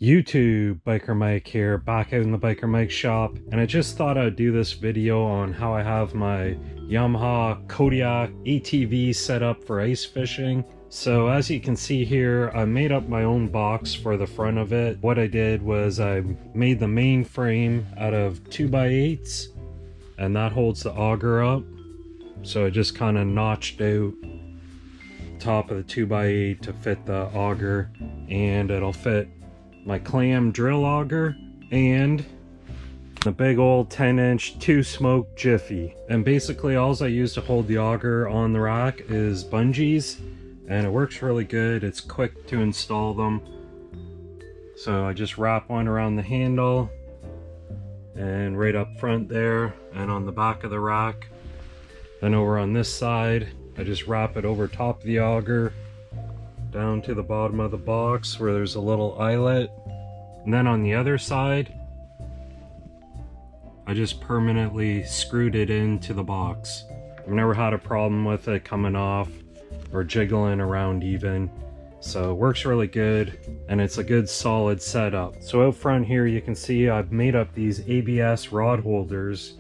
YouTube, Biker Mike here, back out in the Biker Mike shop, and I just thought I'd do this video on how I have my Yamaha Kodiak ATV set up for ice fishing. So as you can see here, I made up my own box for the front of it. What I did was I made the main frame out of 2x8s, and that holds the auger up. So I just kind of notched out top of the 2x8 to fit the auger, and it'll fit my clam drill auger and the big old 10-inch 2-smoke jiffy. And basically all I use to hold the auger on the rack is bungees, and it works really good. It's quick to install them. So I just wrap one around the handle and right up front there and on the back of the rack. Then over on this side I just wrap it over top of the auger down to the bottom of the box where there's a little eyelet, and then on the other side I just permanently screwed it into the box. I've never had a problem with it coming off or jiggling around even, so it works really good and it's a good solid setup. So out front here you can see I've made up these ABS rod holders,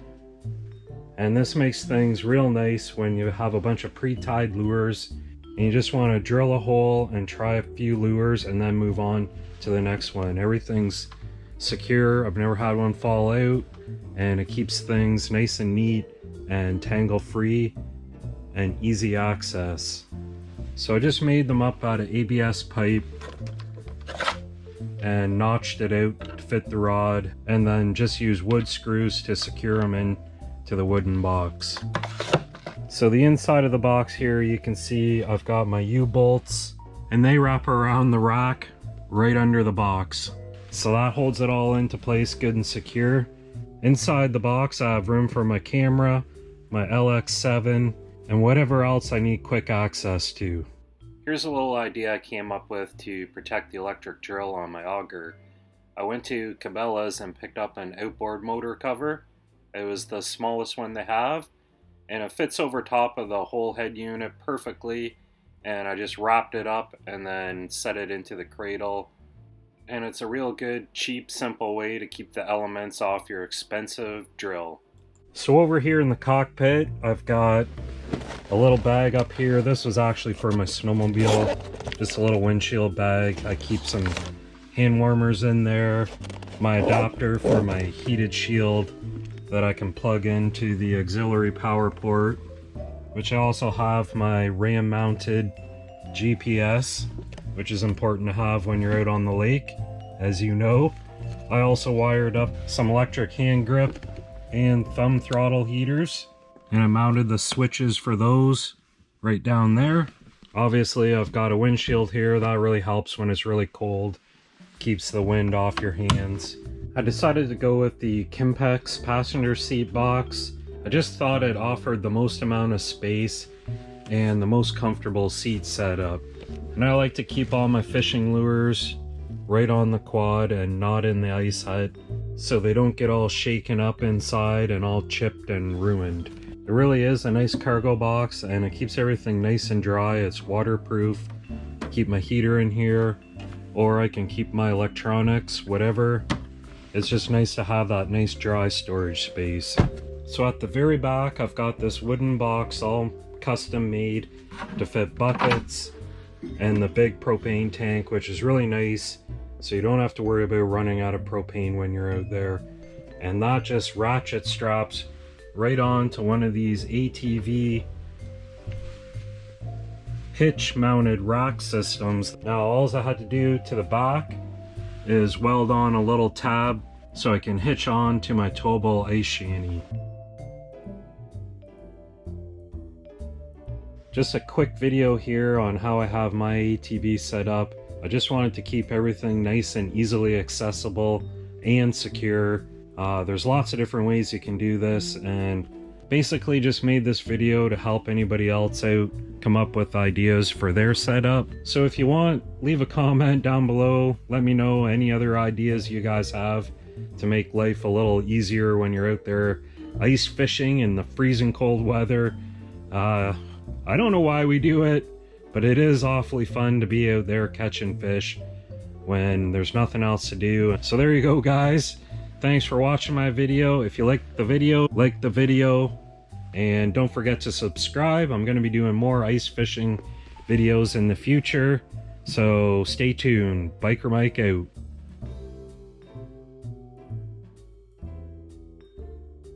and this makes things real nice when you have a bunch of pre-tied lures and you just want to drill a hole and try a few lures and then move on to the next one. Everything's secure. I've never had one fall out, and it keeps things nice and neat and tangle free and easy access. So I just made them up out of ABS pipe and notched it out to fit the rod, and then just use wood screws to secure them in to the wooden box. So the inside of the box here, you can see I've got my U-bolts, and they wrap around the rack right under the box. So that holds it all into place good and secure. Inside the box I have room for my camera, my LX7, and whatever else I need quick access to. Here's a little idea I came up with to protect the electric drill on my auger. I went to Cabela's and picked up an outboard motor cover. It was the smallest one they have, and it fits over top of the whole head unit perfectly, and I just wrapped it up and then set it into the cradle. And it's a real good, cheap, simple way to keep the elements off your expensive drill. So over here in the cockpit, I've got a little bag up here. This was actually for my snowmobile, just a little windshield bag. I keep some hand warmers in there, my adapter for my heated shield that I can plug into the auxiliary power port, which I also have my RAM mounted GPS, which is important to have when you're out on the lake, as you know. I also wired up some electric hand grip and thumb throttle heaters, and I mounted the switches for those right down there. Obviously I've got a windshield here. That really helps when it's really cold, keeps the wind off your hands. I decided to go with the Kimpex passenger seat box. I just thought it offered the most amount of space and the most comfortable seat setup. And I like to keep all my fishing lures right on the quad and not in the ice hut, so they don't get all shaken up inside and all chipped and ruined. It really is a nice cargo box, and it keeps everything nice and dry. It's waterproof. Keep my heater in here, or I can keep my electronics, whatever. It's just nice to have that nice dry storage space. So at the very back, I've got this wooden box all custom made to fit buckets and the big propane tank, which is really nice, so you don't have to worry about running out of propane when you're out there. And that just ratchet straps right on to one of these ATV hitch mounted rack systems. Now all I had to do to the back is weld on a little tab so I can hitch on to my towable ice shanty. Just a quick video here on how I have my ATV set up. I just wanted to keep everything nice and easily accessible and secure. There's lots of different ways you can do this, and basically just made this video to help anybody else out come up with ideas for their setup. So if you want, leave a comment down below. Let me know any other ideas you guys have to make life a little easier when you're out there ice fishing in the freezing cold weather. I don't know why we do it, but it is awfully fun to be out there catching fish. when there's nothing else to do. So there you go, guys. Thanks for watching my video. If you like the video, and don't forget to subscribe. I'm going to be doing more ice fishing videos in the future, so stay tuned. Biker Mike out.